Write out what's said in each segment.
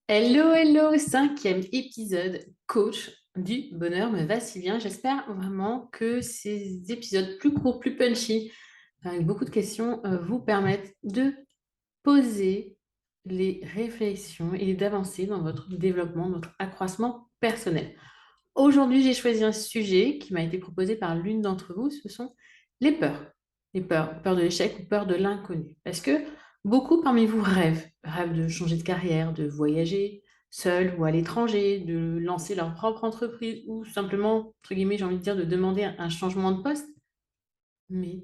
Hello, hello, cinquième épisode coach du bonheur me va si bien. J'espère vraiment que ces épisodes plus courts, plus punchy, avec beaucoup de questions, vous permettent de poser les réflexions et d'avancer dans votre développement, notre accroissement personnel. Aujourd'hui, j'ai choisi un sujet qui m'a été proposé par l'une d'entre vous, ce sont les peurs. Les peurs, peur de l'échec ou peur de l'inconnu. Parce que beaucoup parmi vous rêvent de changer de carrière, de voyager seul ou à l'étranger, de lancer leur propre entreprise ou simplement, entre guillemets, j'ai envie de dire, de demander un changement de poste, mais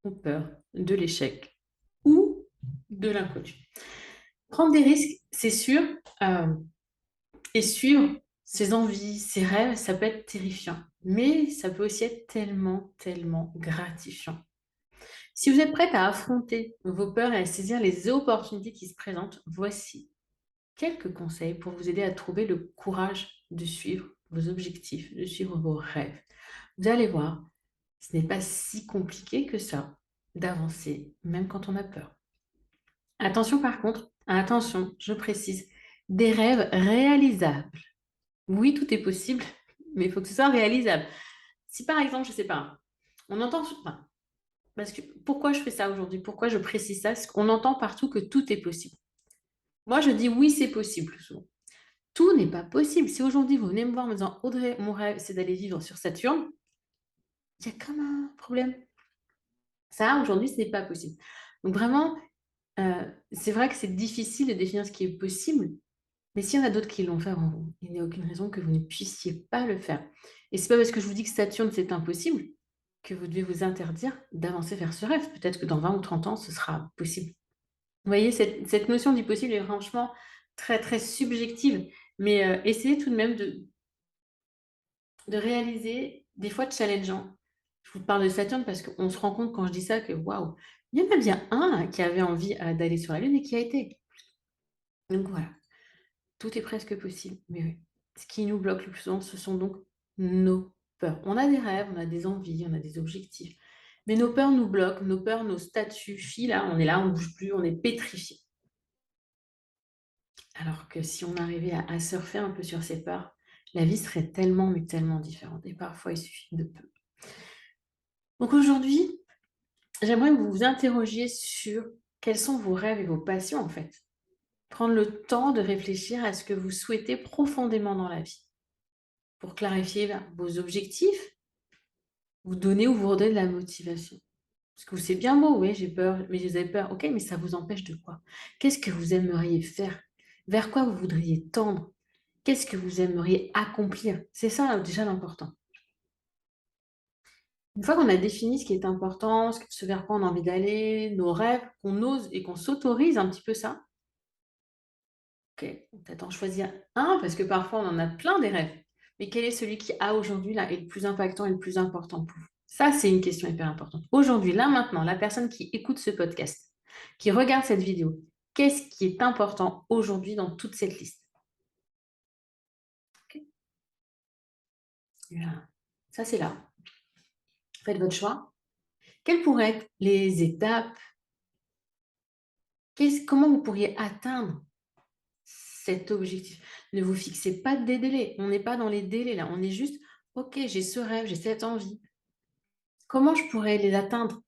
ont peur de l'échec ou de l'inconnu. Prendre des risques, c'est sûr, euh, et suivre ses envies, ses rêves, ça peut être terrifiant, mais ça peut aussi être tellement, tellement gratifiant. Si vous êtes prête à affronter vos peurs et à saisir les opportunités qui se présentent, voici quelques conseils pour vous aider à trouver le courage de suivre vos objectifs, de suivre vos rêves. Vous allez voir, ce n'est pas si compliqué que ça d'avancer, même quand on a peur. Attention par contre, attention, je précise, des rêves réalisables. Oui, tout est possible, mais il faut que ce soit réalisable. Si par exemple, je ne sais pas, on entend, enfin, parce que pourquoi je fais ça aujourd'hui, pourquoi je précise ça, parce qu'on entend partout que tout est possible. Moi, je dis oui, c'est possible souvent. Tout n'est pas possible. Si aujourd'hui vous venez me voir en me disant Audrey, mon rêve, c'est d'aller vivre sur Saturne, il y a comme un problème. Ça, aujourd'hui, ce n'est pas possible. Donc vraiment, c'est vrai que c'est difficile de définir ce qui est possible, mais s'il y en a d'autres qui l'ont fait avant vous, il n'y a aucune raison que vous ne puissiez pas le faire. Et c'est pas parce que je vous dis que Saturne, c'est impossible que vous devez vous interdire d'avancer vers ce rêve. Peut-être que dans 20 ou 30 ans, ce sera possible. Vous voyez, cette notion du possible est franchement très, très subjective, mais essayez tout de même de réaliser des fois challengeant. Je vous parle de Saturne parce qu'on se rend compte quand je dis ça que waouh, il y en a bien un là, qui avait envie d'aller sur la Lune et qui a été. Donc voilà. Tout est presque possible, mais oui. Ce qui nous bloque le plus souvent, ce sont donc nos peurs. On a des rêves, on a des envies, on a des objectifs, mais nos peurs nous bloquent, nos peurs, nos statuts fient là, on ne bouge plus, on est pétrifié. Alors que si on arrivait à surfer un peu sur ces peurs, la vie serait tellement, mais tellement différente. Et parfois, il suffit de peu. Donc aujourd'hui, j'aimerais que vous vous interrogiez sur quels sont vos rêves et vos passions en fait. Prendre le temps de réfléchir à ce que vous souhaitez profondément dans la vie, pour clarifier vos objectifs, vous donner ou vous redonner de la motivation. Parce que c'est bien beau, oui, j'ai peur, mais vous avez peur. Ok, mais ça vous empêche de quoi? Qu'est-ce que vous aimeriez faire? Vers quoi vous voudriez tendre? Qu'est-ce que vous aimeriez accomplir? C'est ça déjà l'important. Une fois qu'on a défini ce qui est important, ce vers quoi on a envie d'aller, nos rêves, qu'on ose et qu'on s'autorise un petit peu ça, ok, on peut-être en choisir un, parce que parfois on en a plein des rêves. Mais quel est celui qui a aujourd'hui là est le plus impactant et le plus important pour vous? Ça, c'est une question hyper importante. Aujourd'hui, là maintenant, la personne qui écoute ce podcast, qui regarde cette vidéo, qu'est-ce qui est important aujourd'hui dans toute cette liste? Ok. Voilà. Ça, c'est là. Faites votre choix. Quelles pourraient être les étapes? Comment vous pourriez atteindre cet objectif? Ne vous fixez pas des délais. On n'est pas dans les délais là. On est juste, ok, j'ai ce rêve, j'ai cette envie. Comment je pourrais les atteindre?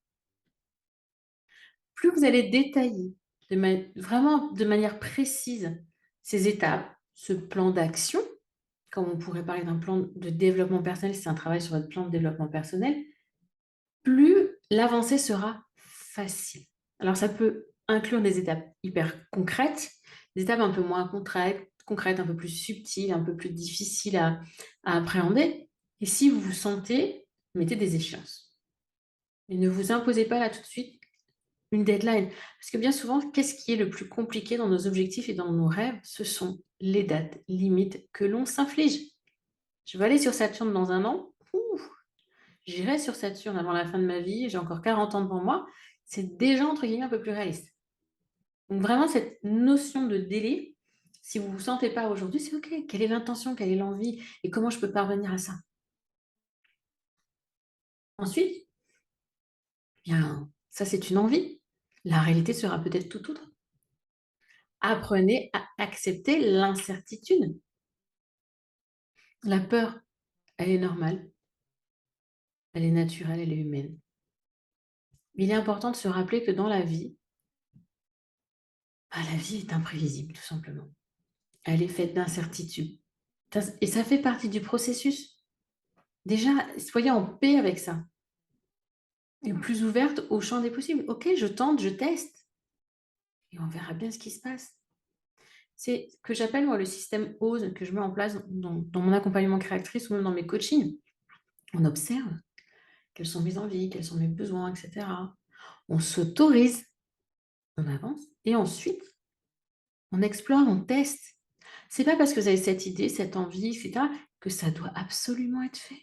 Plus vous allez détailler vraiment de manière précise ces étapes, ce plan d'action, comme on pourrait parler d'un plan de développement personnel, si c'est un travail sur votre plan de développement personnel, plus l'avancée sera facile. Alors, ça peut inclure des étapes hyper concrètes, des étapes un peu moins concrètes, un peu plus subtiles, un peu plus difficiles à appréhender. Et si vous vous sentez, mettez des échéances. Mais ne vous imposez pas là tout de suite une deadline. Parce que bien souvent, qu'est-ce qui est le plus compliqué dans nos objectifs et dans nos rêves? Ce sont les dates limites que l'on s'inflige. Je vais aller sur Saturne dans un an. Ouh, j'irai sur Saturne avant la fin de ma vie. J'ai encore 40 ans devant moi. C'est déjà, entre guillemets, un peu plus réaliste. Donc vraiment, cette notion de délai, si vous ne vous sentez pas aujourd'hui, c'est OK. Quelle est l'intention? Quelle est l'envie? Et comment je peux parvenir à ça? Ensuite, eh bien, ça, c'est une envie. La réalité sera peut-être tout autre. Apprenez à accepter l'incertitude. La peur, elle est normale, elle est naturelle, elle est humaine. Il est important de se rappeler que dans la vie, la vie est imprévisible, tout simplement. Elle est faite d'incertitudes. Et ça fait partie du processus. Déjà, soyez en paix avec ça. Et plus ouverte au champ des possibles. Ok, je tente, je teste. Et on verra bien ce qui se passe. C'est ce que j'appelle, moi, le système OSE que je mets en place dans mon accompagnement créatrice ou même dans mes coachings. On observe quelles sont mes envies, quels sont mes besoins, etc. On s'autorise, on avance, et ensuite, on explore, on teste. C'est pas parce que vous avez cette idée, cette envie, etc., que ça doit absolument être fait.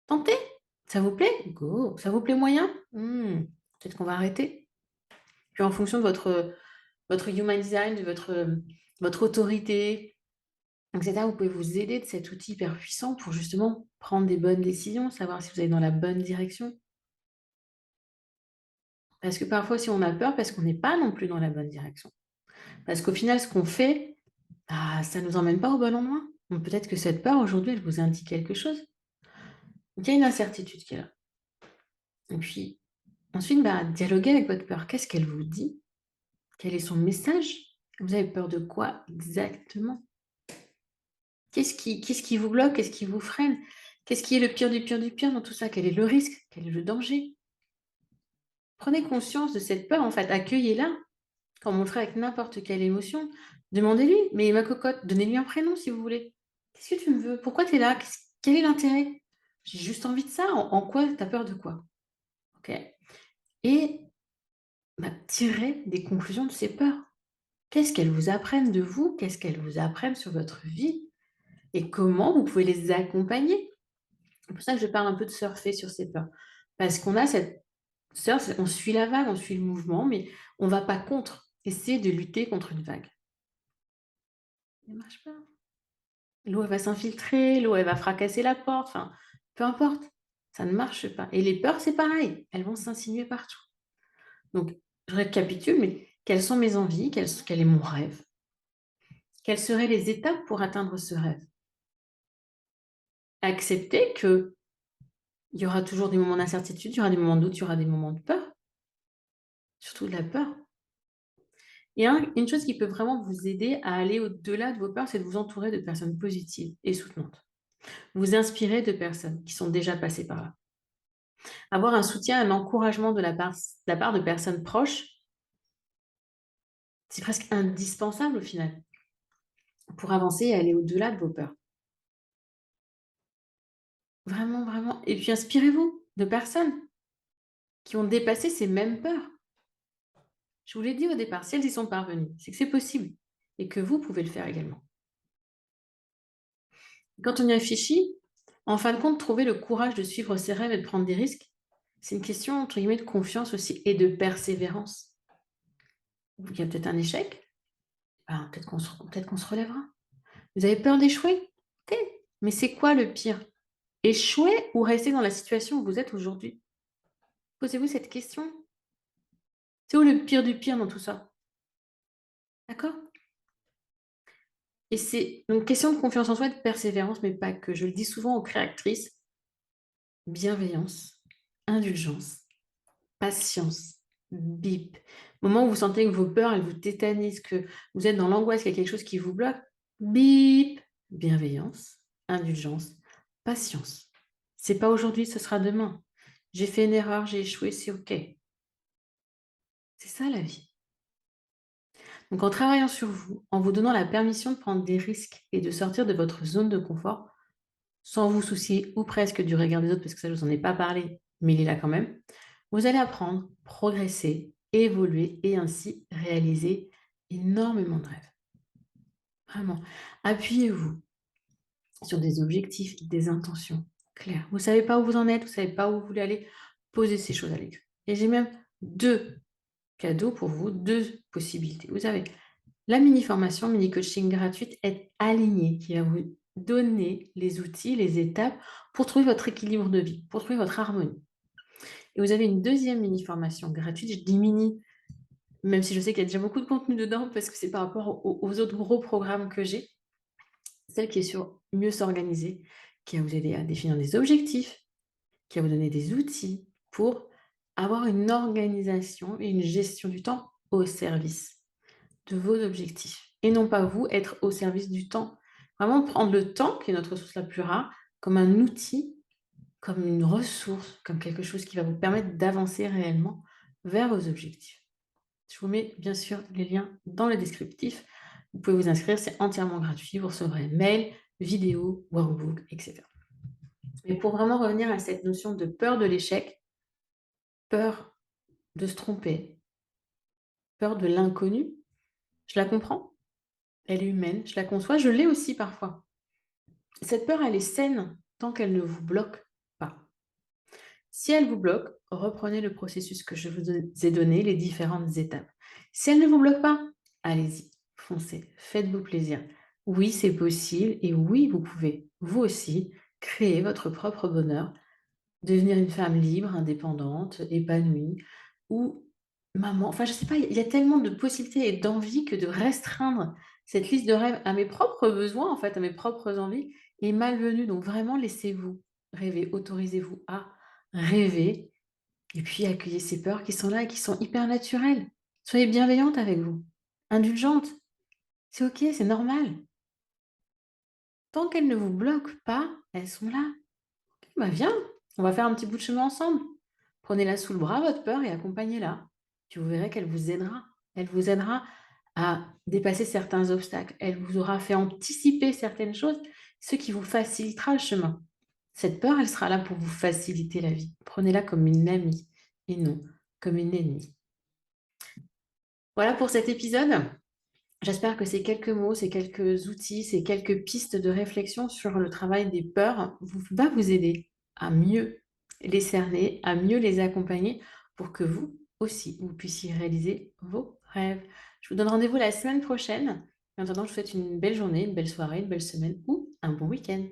Tentez, ça vous plaît? Go. Ça vous plaît moyen? Peut-être qu'on va arrêter. Puis en fonction de votre human design, de votre autorité, etc., vous pouvez vous aider de cet outil hyper puissant pour justement prendre des bonnes décisions, savoir si vous allez dans la bonne direction. Parce que parfois, si on a peur, parce qu'on n'est pas non plus dans la bonne direction. Parce qu'au final, ce qu'on fait, ça ne nous emmène pas au bon endroit. Donc peut-être que cette peur, aujourd'hui, elle vous indique quelque chose. Donc il y a une incertitude qui est là. Et puis, ensuite, dialoguez avec votre peur. Qu'est-ce qu'elle vous dit? Quel est son message? Vous avez peur de quoi exactement? Qu'est-ce qui vous bloque? Qu'est-ce qui vous freine? Qu'est-ce qui est le pire du pire du pire dans tout ça? Quel est le risque? Quel est le danger? Prenez conscience de cette peur, en fait, accueillez-la, comme on le ferait avec n'importe quelle émotion. Demandez-lui, mais ma cocotte, donnez-lui un prénom si vous voulez. Qu'est-ce que tu me veux? Pourquoi tu es là? Quel est l'intérêt? J'ai juste envie de ça. En quoi tu as peur de quoi? Ok. Et tirez des conclusions de ces peurs. Qu'est-ce qu'elles vous apprennent de vous? Qu'est-ce qu'elles vous apprennent sur votre vie? Et comment vous pouvez les accompagner? C'est pour ça que je parle un peu de surfer sur ces peurs. Parce qu'on a cette surf, on suit la vague, on suit le mouvement, mais on ne va pas contre. Essayer de lutter contre une vague. Ça ne marche pas. L'eau, elle va s'infiltrer, l'eau, elle va fracasser la porte, enfin, peu importe. Ça ne marche pas. Et les peurs, c'est pareil. Elles vont s'insinuer partout. Donc, je récapitule, mais quelles sont mes envies? Quel est mon rêve? Quelles seraient les étapes pour atteindre ce rêve? Accepter qu'il y aura toujours des moments d'incertitude, il y aura des moments de doute, il y aura des moments de peur, surtout de la peur. Et une chose qui peut vraiment vous aider à aller au-delà de vos peurs, c'est de vous entourer de personnes positives et soutenantes. Vous inspirer de personnes qui sont déjà passées par là. Avoir un soutien, un encouragement de la part de personnes proches, c'est presque indispensable au final pour avancer et aller au-delà de vos peurs. Vraiment, vraiment. Et puis inspirez-vous de personnes qui ont dépassé ces mêmes peurs. Je vous l'ai dit au départ, si elles y sont parvenues, c'est que c'est possible et que vous pouvez le faire également. Quand on y réfléchit, en fin de compte, trouver le courage de suivre ses rêves et de prendre des risques, c'est une question, entre guillemets, de confiance aussi et de persévérance. Il y a peut-être un échec, peut-être qu'on se relèvera. Vous avez peur d'échouer? Ok, mais c'est quoi le pire? Échouer ou rester dans la situation où vous êtes aujourd'hui? Posez-vous cette question. C'est où le pire du pire dans tout ça? D'accord? Et c'est une question de confiance en soi et de persévérance, mais pas que. Je le dis souvent aux créatrices, bienveillance, indulgence, patience, bip. Au moment où vous sentez que vos peurs, elles vous tétanisent, que vous êtes dans l'angoisse, qu'il y a quelque chose qui vous bloque, bip, bienveillance, indulgence, patience. C'est pas aujourd'hui, ce sera demain. J'ai fait une erreur, j'ai échoué, c'est OK. C'est ça la vie. Donc en travaillant sur vous, en vous donnant la permission de prendre des risques et de sortir de votre zone de confort, sans vous soucier ou presque du regard des autres, parce que ça, je ne vous en ai pas parlé, mais il est là quand même, vous allez apprendre, progresser, évoluer et ainsi réaliser énormément de rêves. Vraiment. Appuyez-vous sur des objectifs, des intentions claires. Vous ne savez pas où vous en êtes, vous ne savez pas où vous voulez aller, posez ces choses à l'écrit. Et j'ai même 2 cadeaux pour vous, 2 possibilités. Vous avez la mini-formation, mini-coaching gratuite Être aligné, qui va vous donner les outils, les étapes pour trouver votre équilibre de vie, pour trouver votre harmonie. Et vous avez une deuxième mini-formation gratuite, je dis mini même si je sais qu'il y a déjà beaucoup de contenu dedans parce que c'est par rapport aux autres gros programmes que j'ai. Celle qui est sur mieux s'organiser, qui va vous aider à définir des objectifs, qui va vous donner des outils pour avoir une organisation et une gestion du temps au service de vos objectifs et non pas vous être au service du temps. Vraiment prendre le temps, qui est notre ressource la plus rare, comme un outil, comme une ressource, comme quelque chose qui va vous permettre d'avancer réellement vers vos objectifs. Je vous mets bien sûr les liens dans le descriptif. Vous pouvez vous inscrire, c'est entièrement gratuit. Vous recevrez mail, vidéo, workbook, etc. Mais pour vraiment revenir à cette notion de peur de l'échec, peur de se tromper, peur de l'inconnu, je la comprends. Elle est humaine, je la conçois, je l'ai aussi parfois. Cette peur, elle est saine tant qu'elle ne vous bloque pas. Si elle vous bloque, reprenez le processus que je vous ai donné, les différentes étapes. Si elle ne vous bloque pas, allez-y, foncez, faites-vous plaisir. Oui, c'est possible et oui, vous pouvez, vous aussi, créer votre propre bonheur, devenir une femme libre, indépendante, épanouie ou maman. Enfin, je sais pas, il y a tellement de possibilités et d'envies que de restreindre cette liste de rêves à mes propres besoins, en fait, à mes propres envies, est malvenue. Donc vraiment, laissez-vous rêver, autorisez-vous à rêver et puis accueillez ces peurs qui sont là et qui sont hyper naturelles. Soyez bienveillante avec vous, indulgente. C'est OK, c'est normal. Tant qu'elles ne vous bloquent pas, elles sont là. Bah, viens, on va faire un petit bout de chemin ensemble. Prenez-la sous le bras, votre peur, et accompagnez-la. Puis vous verrez qu'elle vous aidera. Elle vous aidera à dépasser certains obstacles. Elle vous aura fait anticiper certaines choses, ce qui vous facilitera le chemin. Cette peur, elle sera là pour vous faciliter la vie. Prenez-la comme une amie et non comme une ennemie. Voilà pour cet épisode. J'espère que ces quelques mots, ces quelques outils, ces quelques pistes de réflexion sur le travail des peurs va vous aider à mieux les cerner, à mieux les accompagner pour que vous aussi, vous puissiez réaliser vos rêves. Je vous donne rendez-vous la semaine prochaine. En attendant, je vous souhaite une belle journée, une belle soirée, une belle semaine ou un bon week-end.